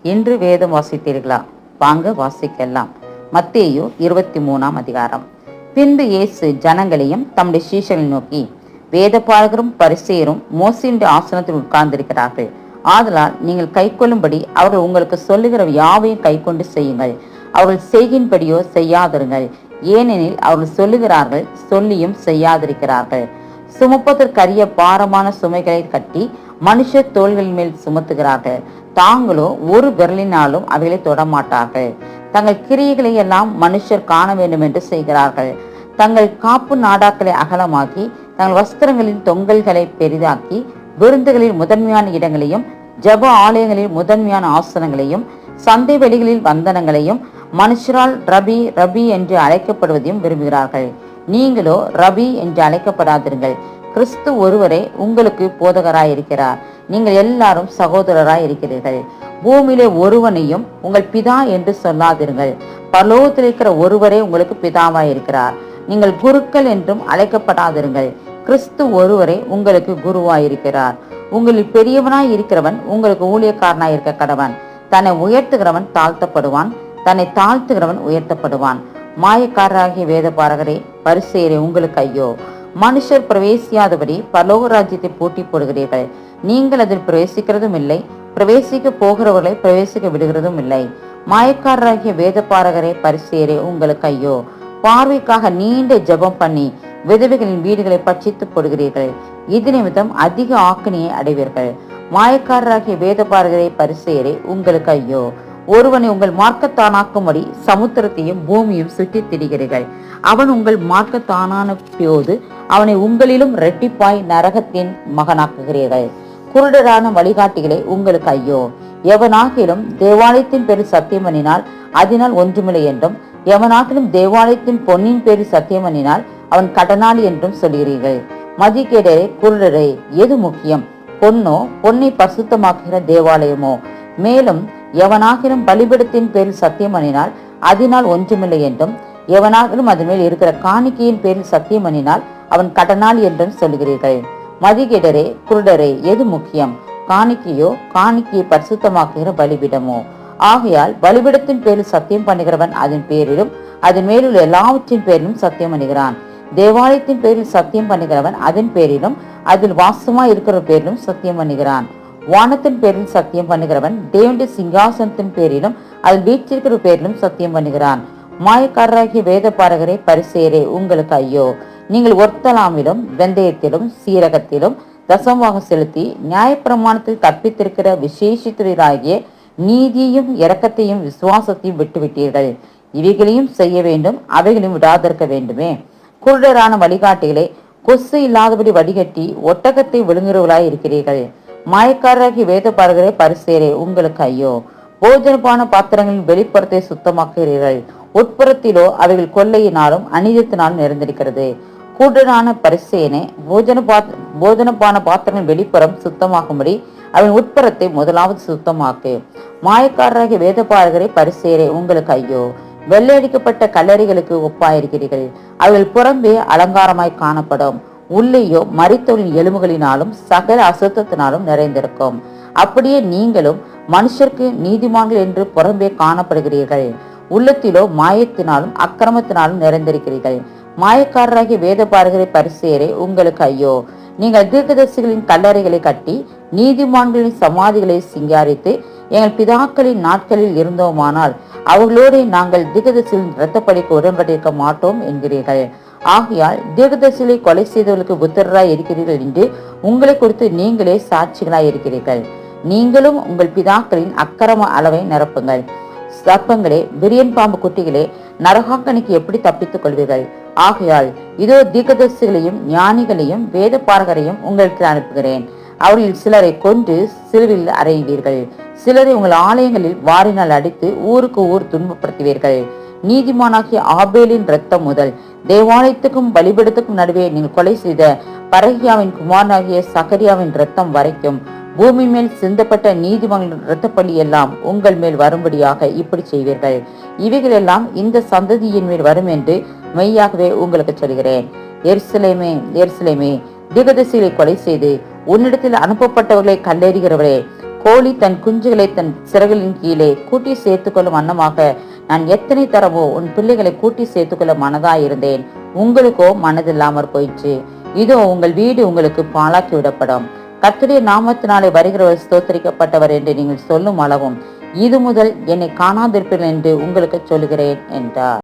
இன்று வேதம் வாசித்தீர்களா? வாங்க வாசிக்கலாம். மத்தேயு 23ஆம் அதிகாரம். பின்பு இயேசு ஜனங்களையும் தம்முடைய சீஷர்களை நோக்கி, வேதபாரகரும் பரிசேயரும் மோசேயுடைய ஆசனத்தில் உட்கார்ந்திருக்கிறார்கள். ஆதலால் நீங்கள் கைக்கொள்ளும்படி அவர்கள் உங்களுக்கு சொல்லுகிற யாவையும் கைக்கொண்டு செய்யுங்கள். அவர்கள் செய்கின்படியோ செய்யாதிருங்கள். ஏனெனில் அவர்கள் சொல்லுகிறார்கள், சொல்லியும் செய்யாதிருக்கிறார்கள். சுமப்பதற்கரிய பாரமான சுமைகளை கட்டி மனுஷர் தோள்களின் மேல் சுமத்துகிறார்கள். தாங்களோ ஒரு விரலினாலும் அவைகளை தொடமாட்டார்கள். தங்கள் கிரியைகளை எல்லாம் மனுஷர் காண வேண்டும் என்று செய்கிறார்கள். தங்கள் காப்பு நாடாக்களை அகலமாக்கி, தங்கள் வஸ்திரங்களின் தொங்கல்களை பெரிதாக்கி, விருந்துகளில் முதன்மையான இடங்களையும், ஜப ஆலயங்களில் முதன்மையான ஆசனங்களையும், சந்தை வெளிகளில் வந்தனங்களையும், மனுஷரால் ரபி ரபி என்று அழைக்கப்படுவதையும் விரும்புகிறார்கள். நீங்களோ ரபி என்று அழைக்கப்படாதிருங்கள். கிறிஸ்து ஒருவரே உங்களுக்கு போதகராயிருக்கிறார். நீங்கள் எல்லாரும் சகோதரராய் இருக்கிறீர்கள். பூமியிலே ஒருவனையும் உங்கள் பிதா என்று சொல்லாதிருங்கள். பரலோகத்தில் இருக்கிற ஒருவரே உங்களுக்கு பிதாவாய் இருக்கிறார். நீங்கள் குருக்கள் என்றும் அழைக்கப்படாதிருங்கள். கிறிஸ்து ஒருவரே உங்களுக்கு குருவாயிருக்கிறார். உங்களில் பெரியவனாய் இருக்கிறவன் உங்களுக்கு ஊழியக்காரனாய் இருக்க கடவன். தன்னை உயர்த்துகிறவன் தாழ்த்தப்படுவான், தன்னை தாழ்த்துகிறவன் உயர்த்தப்படுவான். மாயக்காரராகிய வேதபாரகரே பரிசேயரே உங்களுக்கு ஐயோ! மனுஷர் பிரவேசியாதபடி பரலோக ராஜ்யத்தை போட்டி போடுகிறீர்கள். நீங்கள் அதில் பிரவேசிக்கிறதும் இல்லை, பிரவேசிக்க போகிறவர்களை பிரவேசிக்க விடுகிறதும் இல்லை. மாயக்காரராகிய வேதபாரகரே பரிசேயரே உங்களுக்கு ஐயோ! பார்வைக்காக நீண்ட ஜெபம் பண்ணி விதவைகளின் வீடுகளை பட்சித்து போடுகிறீர்கள். இது நிமித்தம் அதிக ஆக்கினியை அடைவீர்கள். மாயக்காரராகிய வேதபாரகரே பரிசேயரே உங்களுக்கு ஐயோ! ஒருவனை உங்கள் மார்க்கத்தானாக்கும்படி சமுத்திரத்தையும் பூமியும் சுற்றி திரிகிறீர்கள். அவன் உங்கள் மார்க்கத்தானான போது அவனை உங்களிலும் இரட்டிப்பாய் நரகத்தின் மகனாக்குகிறீர்கள். குருடரான வழிகாட்டிகளே உங்களுக்கு ஐயோ! எவனாகிலும் தேவாலயத்தின் பேரில் சத்தியம் பண்ணினால் அதனால் ஒன்றுமில்லை என்றும், எவனாகிலும் தேவாலயத்தின் பொன்னின் பேரில் சத்தியம் பண்ணினால் அவன் கடனாளி என்றும் சொல்கிறீர்கள். மதிகேடரே குருடரே, எது முக்கியம்? பொன்னோ, பொன்னை பரிசுத்தமாக்குகிற தேவாலயமோ? மேலும் எவனாகிலும் பலிபீடத்தின் பேரில் சத்தியம் பண்ணினால் அதனால் ஒன்றுமில்லை என்றும், எவனாகிலும் அதன் மேல் இருக்கிற காணிக்கையின் பேரில் சத்தியம் பண்ணினால் அவன் கடனாளி என்றும் சொல்கிறீர்கள். மதிகேடரே குருடரே, எது முக்கியம்? காணிக்கையோ, காணிக்கையை பரிசுத்தமாக்குகிற பலிபீடமோ? ஆகையால் பலிபீடத்தின் பேரில் சத்தியம் பண்ணுகிறவன் அதன் பேரிலும் அதன் மேலுள்ள எல்லாவற்றின் பேரிலும் சத்தியம் பண்ணுகிறான். தேவாலயத்தின் பேரில் சத்தியம் பண்ணுகிறவன் அதன் பேரிலும் அதில் வாசமா இருக்கிற பேரிலும் சத்தியம் பண்ணுகிறான். வானத்தின் பேரில் சத்தியம் பண்ணுகிறவன் தேவனுடைய சிங்காசனத்தின் பேரிலும் அதில் வீற்றிருக்கிற பேரிலும் சத்தியம் பண்ணுகிறான். மாயக்காரராகிய வேதபாரகரே பரிசேயரே உங்களுக்கு ஐயோ! நீங்கள் ஒர்த்தலாமிலும் வெந்தயத்திலும் சீரகத்திலும் தசமமாக செலுத்தி நியாயப்பிரமாணத்தில் கற்பித்திருக்கிற விசேஷித்தராகிய நீதியையும் இரக்கத்தையும் விசுவாசத்தையும் விட்டுவிட்டீர்கள். இவைகளையும் செய்ய வேண்டும், அவைகளையும் விடாதிருக்க வேண்டுமே. குருடரான வழிகாட்டிகளை கொசு இல்லாதபடி வடிகட்டி ஒட்டகத்தை விழுங்குறவர்களாய் இருக்கிறீர்கள். மாயக்காரராகி வேதபாரகரே பரிசேயரே உங்களுக்கு ஐயோ! போஜனபான பாத்திரங்களின் வெளிப்புறத்தை சுத்தமாக்குகிறீர்கள். உட்புறத்திலோ அவைகள் கொள்ளையினாலும் அநீதத்தினாலும் நிறைந்திருக்கிறது. கூடரான பரிசேயனே, போஜனபான பாத்திரங்களின் வெளிப்புறம் சுத்தமாகும்படி அவன் உட்புறத்தை முதலாவது சுத்தமாக்கு. மாயக்காரராகிய வேதபாரகரே பரிசேயரே உங்களுக்கு ஐயோ! வெள்ளையடிக்கப்பட்ட கல்லறைகளுக்கு ஒப்பாயிருக்கிறீர்கள். அவர்கள் புறம்பே அலங்காரமாய் காணப்படும், உள்ளேயோ மரித்தவர்களின் எலும்புகளினாலும் சகல அசுத்தத்தினாலும் நிறைந்திருக்கும். அப்படியே நீங்களும் மனுஷருக்கு நீதிமான்கள் என்று புறம்பே காணப்படுகிறீர்கள், உள்ளத்திலோ மாயத்தினாலும் அக்கிரமத்தினாலும் நிறைந்திருக்கிறீர்கள். மாயக்காரராகிய வேதபாரகரே பரிசேயரே உங்களுக்கு ஐயோ! நீங்கள் தீர்க்கதரிசிகளின் கல்லறைகளை கட்டி நீதிமான்களின் சமாதிகளை சிங்காரித்து, எங்கள் பிதாக்களின் நாட்களில் இருந்தோமானால் அவர்களோடு நாங்கள் தீர்க்கதரிசிகளின் இரத்தப்பழிக்கு உடன்பட்டிருக்க மாட்டோம் என்கிறீர்கள். ஆகையால் தீர்க்கதரிசிகளை கொலை செய்தவர்களுக்கு புத்திரராய் இருக்கிறீர்கள் என்று உங்களை குறித்து நீங்களே சாட்சிகளாய் இருக்கிறீர்கள். நீங்களும் உங்கள் பிதாக்களின் அக்கிரம அளவை நிரப்புங்கள். சர்ப்பங்களே, விரியன் பாம்பு குட்டிகளே, நரகாக்கணிக்கு எப்படி தப்பித்துக் கொள்வீர்கள்? ஆகையால் இதோ தீர்க்கதரிசிகளையும் ஞானிகளையும் வேதபாரகரையும் உங்களுக்கு அனுப்புகிறேன். அவர்களில் சிலரை கொன்று சிலுவையில் அறைவீர்கள். சிலரை உங்கள் ஆலயங்களில் வாரினால் அடித்து ஊருக்கு ஊர் துன்பப்படுத்துவீர்கள். நீதிமானாகிய ஆபேலின் இரத்தம் முதல் தேவாலயத்துக்கும் பலிபீடத்துக்கும் நடுவே நீங்கள் கொலை செய்த பரகியாவின் குமாரனாகிய சகரியாவின் இரத்தம் வரைக்கும் பூமி மேல் சிந்தப்பட்ட நீதிமன்ற இரத்தப்பள்ளி எல்லாம் உங்கள் மேல் வரும்படியாக இப்படி செய்வீர்கள். இவைகள் எல்லாம் இந்த சந்ததியின் மேல் வரும் என்று மெய்யாகவே உங்களுக்கு சொல்கிறேன். எருசலேமே, எருசலேமே, தீர்க்கதரிசிகளை கொலை செய்து உன்னிடத்தில் அனுப்பப்பட்டவர்களை கல்லெறிகிறவரே, கோழி தன் குஞ்சுகளை தன் சிறகுகளின் கீழே கூட்டி சேர்த்துக்கொள்ளும் வண்ணமாக நான் எத்தனை தரவோ உன் பிள்ளைகளை கூட்டி சேர்த்துக்கொள்ள மனதாயிருந்தேன், உங்களுக்கோ மனதில்லாமற் போயிற்று. இதோ உங்கள் வீடு உங்களுக்கு பாழாக்கி விடப்படும். கர்த்தருடைய நாமத்தினாலே வருகிறவர் ஸ்தோத்தரிக்கப்பட்டவர் என்று நீங்கள் சொல்லும் அளவும் இது முதல் என்னை காணாதிருப்பீர்கள் என்று உங்களுக்கு சொல்கிறேன் என்றார்.